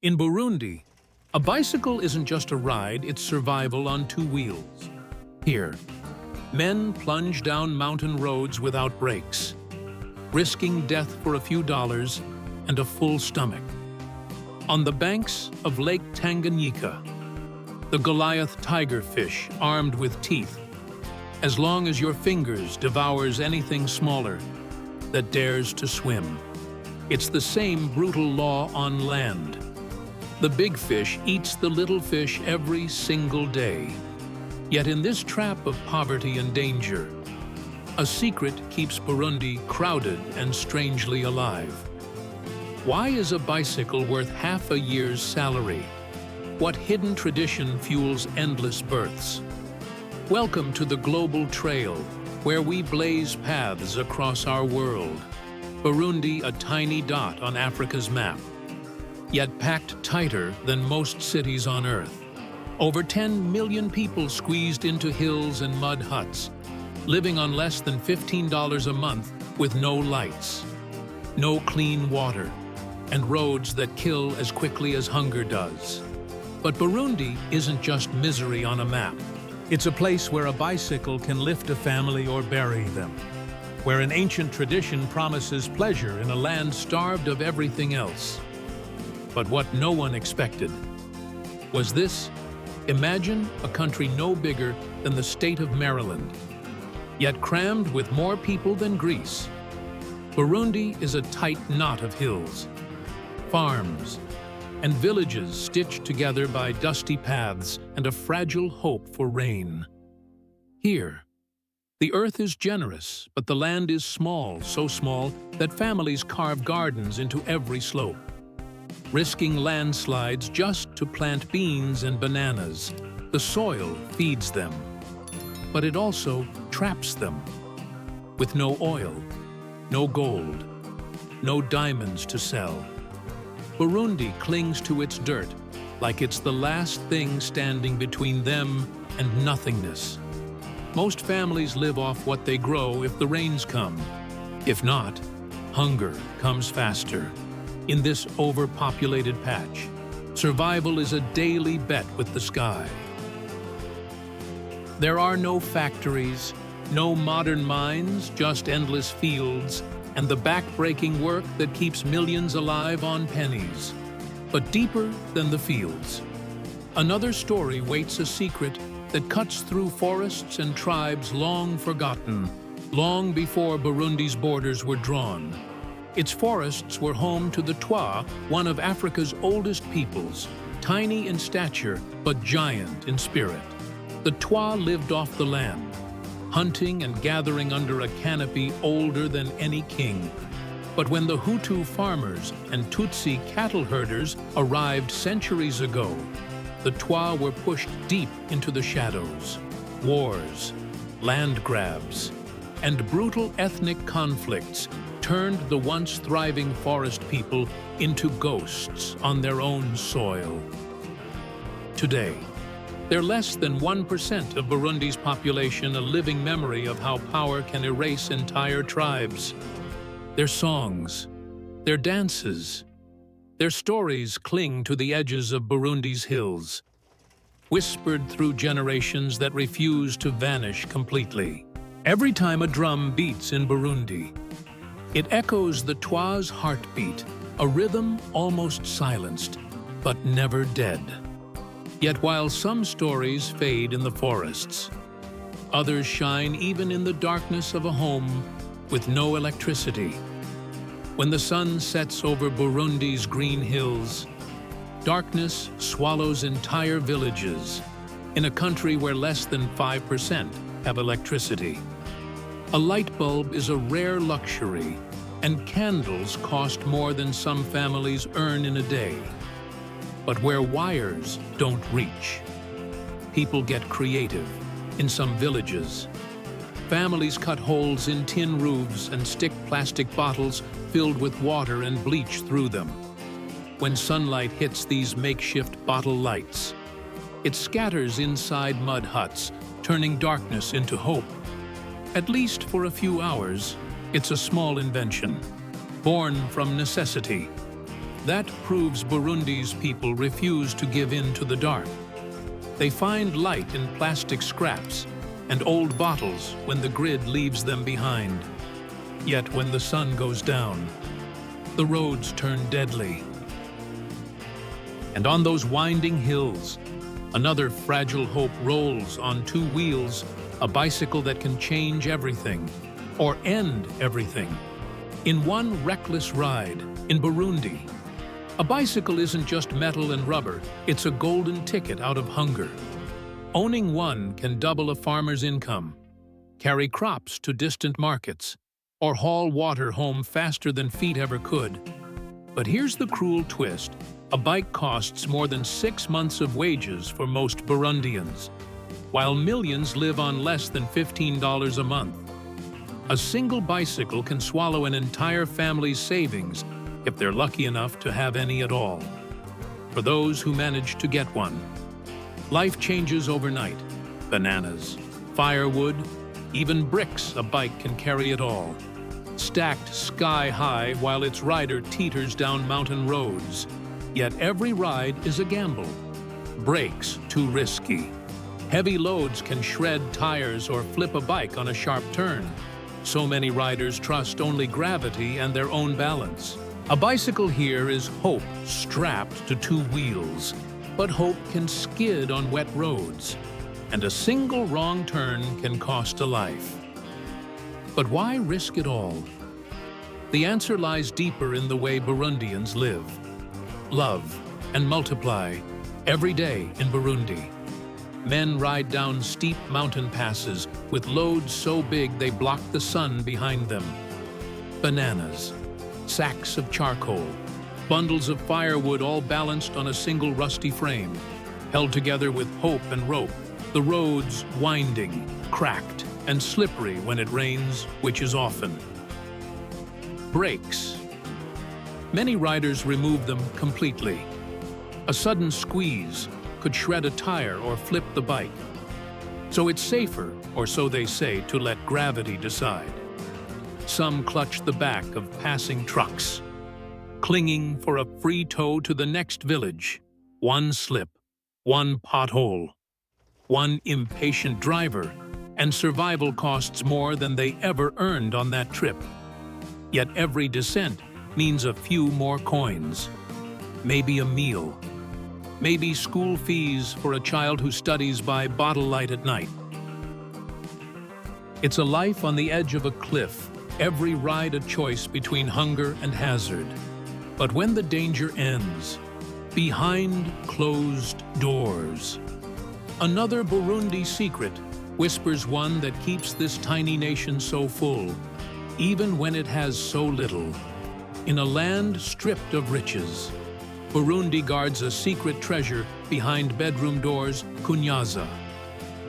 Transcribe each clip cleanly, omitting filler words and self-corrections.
In Burundi, a bicycle isn't just a ride, it's survival on two wheels. Here, men plunge down mountain roads without brakes, risking death for a few dollars and a full stomach. On the banks of Lake Tanganyika, the Goliath tigerfish armed with teeth, as long as your fingers devours anything smaller that dares to swim. It's the same brutal law on land. The big fish eats the little fish every single day. Yet in this trap of poverty and danger, a secret keeps Burundi crowded and strangely alive. Why is a bicycle worth half a year's salary? What hidden tradition fuels endless births? Welcome to the Global Trail, where we blaze paths across our world. Burundi, a tiny dot on Africa's map, yet packed tighter than most cities on Earth. Over 10 million people squeezed into hills and mud huts, living on less than $15 a month with no lights, no clean water, and roads that kill as quickly as hunger does. But Burundi isn't just misery on a map. It's a place where a bicycle can lift a family or bury them, where an ancient tradition promises pleasure in a land starved of everything else. But what no one expected was this. Imagine a country no bigger than the state of Maryland, yet crammed with more people than Greece. Burundi is a tight knot of hills, farms, and villages stitched together by dusty paths and a fragile hope for rain. Here, the earth is generous, but the land is small, so small that families carve gardens into every slope, risking landslides just to plant beans and bananas. The soil feeds them, but it also traps them. With no oil, no gold, no diamonds to sell, Burundi clings to its dirt like it's the last thing standing between them and nothingness. Most families live off what they grow if the rains come. If not, hunger comes faster. In this overpopulated patch, survival is a daily bet with the sky. There are no factories, no modern mines, just endless fields, and the back-breaking work that keeps millions alive on pennies. But deeper than the fields, another story waits, a secret that cuts through forests and tribes long forgotten, long before Burundi's borders were drawn. Its forests were home to the Twa, one of Africa's oldest peoples, tiny in stature but giant in spirit. The Twa lived off the land, hunting and gathering under a canopy older than any king. But when the Hutu farmers and Tutsi cattle herders arrived centuries ago, the Twa were pushed deep into the shadows. Wars, land grabs, and brutal ethnic conflicts turned the once thriving forest people into ghosts on their own soil. Today, they're less than 1% of Burundi's population, a living memory of how power can erase entire tribes. Their songs, their dances, their stories cling to the edges of Burundi's hills, whispered through generations that refuse to vanish completely. Every time a drum beats in Burundi, it echoes the Twa's heartbeat, a rhythm almost silenced, but never dead. Yet while some stories fade in the forests, others shine even in the darkness of a home with no electricity. When the sun sets over Burundi's green hills, darkness swallows entire villages in a country where less than 5% have electricity. A light bulb is a rare luxury, and candles cost more than some families earn in a day. But where wires don't reach, people get creative. In some villages, families cut holes in tin roofs and stick plastic bottles filled with water and bleach through them. When sunlight hits these makeshift bottle lights, it scatters inside mud huts, turning darkness into hope. At least for a few hours, it's a small invention, born from necessity. That proves Burundi's people refuse to give in to the dark. They find light in plastic scraps and old bottles when the grid leaves them behind. Yet when the sun goes down, the roads turn deadly. And on those winding hills, another fragile hope rolls on two wheels, a bicycle that can change everything, or end everything. In one reckless ride, in Burundi, a bicycle isn't just metal and rubber, it's a golden ticket out of hunger. Owning one can double a farmer's income, carry crops to distant markets, or haul water home faster than feet ever could. But here's the cruel twist. A bike costs more than 6 months of wages for most Burundians, while millions live on less than $15 a month. A single bicycle can swallow an entire family's savings if they're lucky enough to have any at all. For those who manage to get one, life changes overnight. Bananas, firewood, even bricks, a bike can carry it all. Stacked sky high while its rider teeters down mountain roads. Yet every ride is a gamble. Brakes too risky. Heavy loads can shred tires or flip a bike on a sharp turn. So many riders trust only gravity and their own balance. A bicycle here is hope strapped to two wheels. But hope can skid on wet roads, and a single wrong turn can cost a life. But why risk it all? The answer lies deeper in the way Burundians live, love, and multiply every day in Burundi. Men ride down steep mountain passes with loads so big they block the sun behind them. Bananas, sacks of charcoal, bundles of firewood all balanced on a single rusty frame, held together with hope and rope, the roads winding, cracked, and slippery when it rains, which is often. Brakes. Many riders remove them completely. A sudden squeeze could shred a tire or flip the bike. So it's safer, or so they say, to let gravity decide. Some clutch the back of passing trucks, clinging for a free tow to the next village. One slip, one pothole, one impatient driver, and survival costs more than they ever earned on that trip. Yet every descent means a few more coins, maybe a meal, maybe school fees for a child who studies by bottle light at night. It's a life on the edge of a cliff, every ride a choice between hunger and hazard. But when the danger ends, behind closed doors, another Burundi secret whispers, one that keeps this tiny nation so full, even when it has so little. In a land stripped of riches, Burundi guards a secret treasure behind bedroom doors, kunyaza.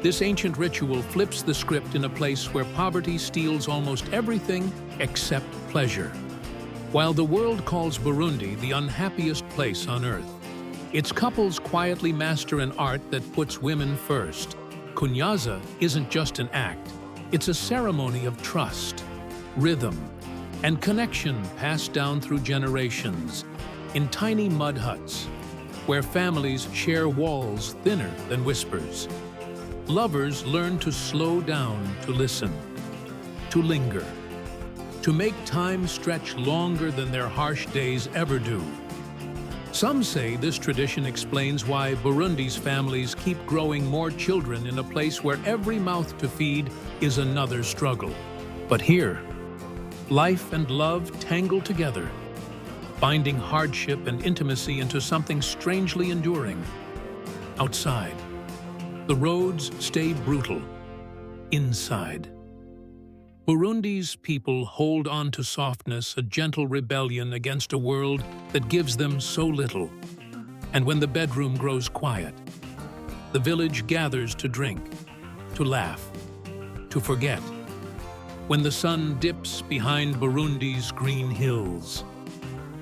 This ancient ritual flips the script in a place where poverty steals almost everything except pleasure. While the world calls Burundi the unhappiest place on earth, its couples quietly master an art that puts women first. Kunyaza isn't just an act, it's a ceremony of trust, rhythm, and connection passed down through generations. In tiny mud huts, where families share walls thinner than whispers, lovers learn to slow down, to listen, to linger, to make time stretch longer than their harsh days ever do. Some say this tradition explains why Burundi's families keep growing more children in a place where every mouth to feed is another struggle. But here, life and love tangle together, binding hardship and intimacy into something strangely enduring. Outside, the roads stay brutal. Inside, Burundi's people hold on to softness, a gentle rebellion against a world that gives them so little. And when the bedroom grows quiet, the village gathers to drink, to laugh, to forget. When the sun dips behind Burundi's green hills,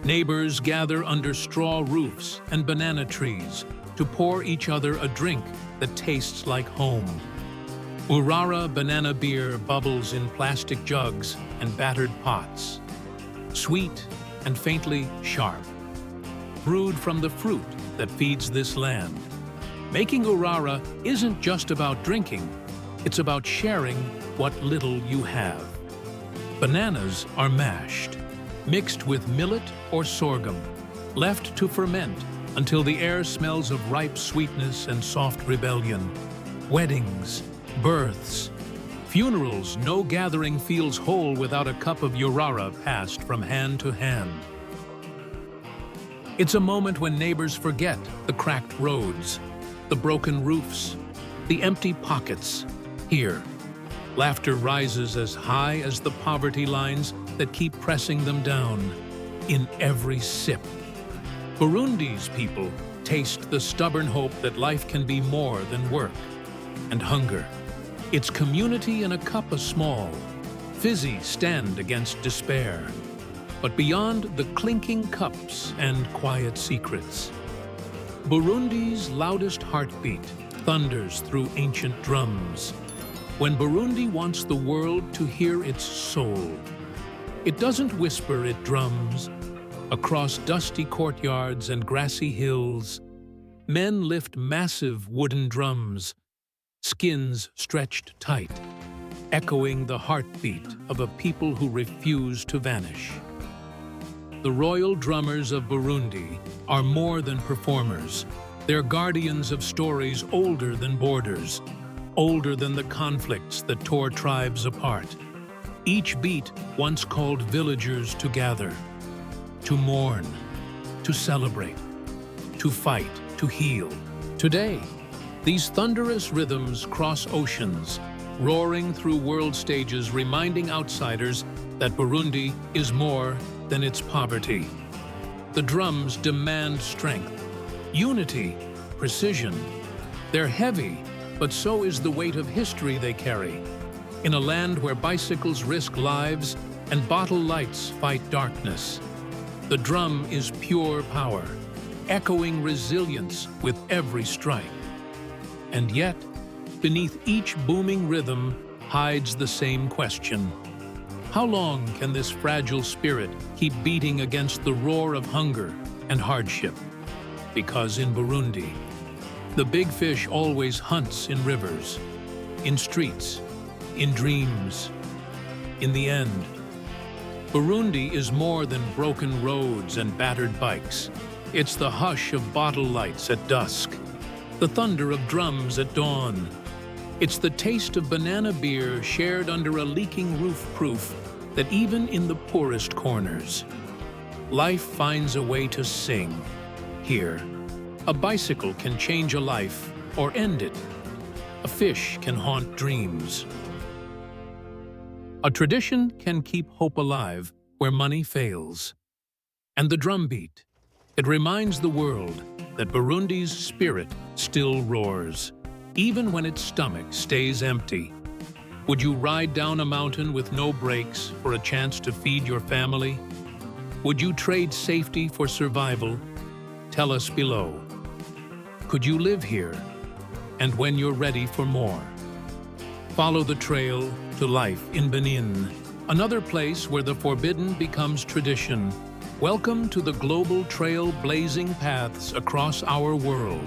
neighbors gather under straw roofs and banana trees to pour each other a drink that tastes like home. Urara banana beer bubbles in plastic jugs and battered pots, sweet and faintly sharp. brewed from the fruit that feeds this land. Making urara isn't just about drinking, it's about sharing what little you have. Bananas are mashed, mixed with millet or sorghum, left to ferment until the air smells of ripe sweetness and soft rebellion. Weddings, births, funerals, no gathering feels whole without a cup of urara passed from hand to hand. It's a moment when neighbors forget the cracked roads, the broken roofs, the empty pockets. Here, laughter rises as high as the poverty lines that keep pressing them down in every sip. Burundi's people taste the stubborn hope that life can be more than work and hunger. It's community in a cup of small, fizzy stand against despair. But beyond the clinking cups and quiet secrets, Burundi's loudest heartbeat thunders through ancient drums. When Burundi wants the world to hear its soul, it doesn't whisper, it drums. Across dusty courtyards and grassy hills, men lift massive wooden drums, skins stretched tight, echoing the heartbeat of a people who refuse to vanish. The royal drummers of Burundi are more than performers. They're guardians of stories older than borders, older than the conflicts that tore tribes apart. Each beat once called villagers to gather, to mourn, to celebrate, to fight, to heal. Today, these thunderous rhythms cross oceans, roaring through world stages, reminding outsiders that Burundi is more than its poverty. The drums demand strength, unity, precision. They're heavy, but so is the weight of history they carry. In a land where bicycles risk lives and bottle lights fight darkness, the drum is pure power, echoing resilience with every strike. And yet, beneath each booming rhythm hides the same question. How long can this fragile spirit keep beating against the roar of hunger and hardship? Because in Burundi, the big fish always hunts in rivers, in streets, in dreams. In the end, Burundi is more than broken roads and battered bikes. It's the hush of bottle lights at dusk, the thunder of drums at dawn. It's the taste of banana beer shared under a leaking roof, proof that even in the poorest corners, life finds a way to sing. Here, a bicycle can change a life or end it. A fish can haunt dreams. A tradition can keep hope alive where money fails. And the drumbeat, it reminds the world that Burundi's spirit still roars, even when its stomach stays empty. Would you ride down a mountain with no brakes for a chance to feed your family? Would you trade safety for survival? Tell us below. Could you live here? And when you're ready for more, follow the trail to life in Benin, another place where the forbidden becomes tradition. Welcome to the global trail blazing paths across our world.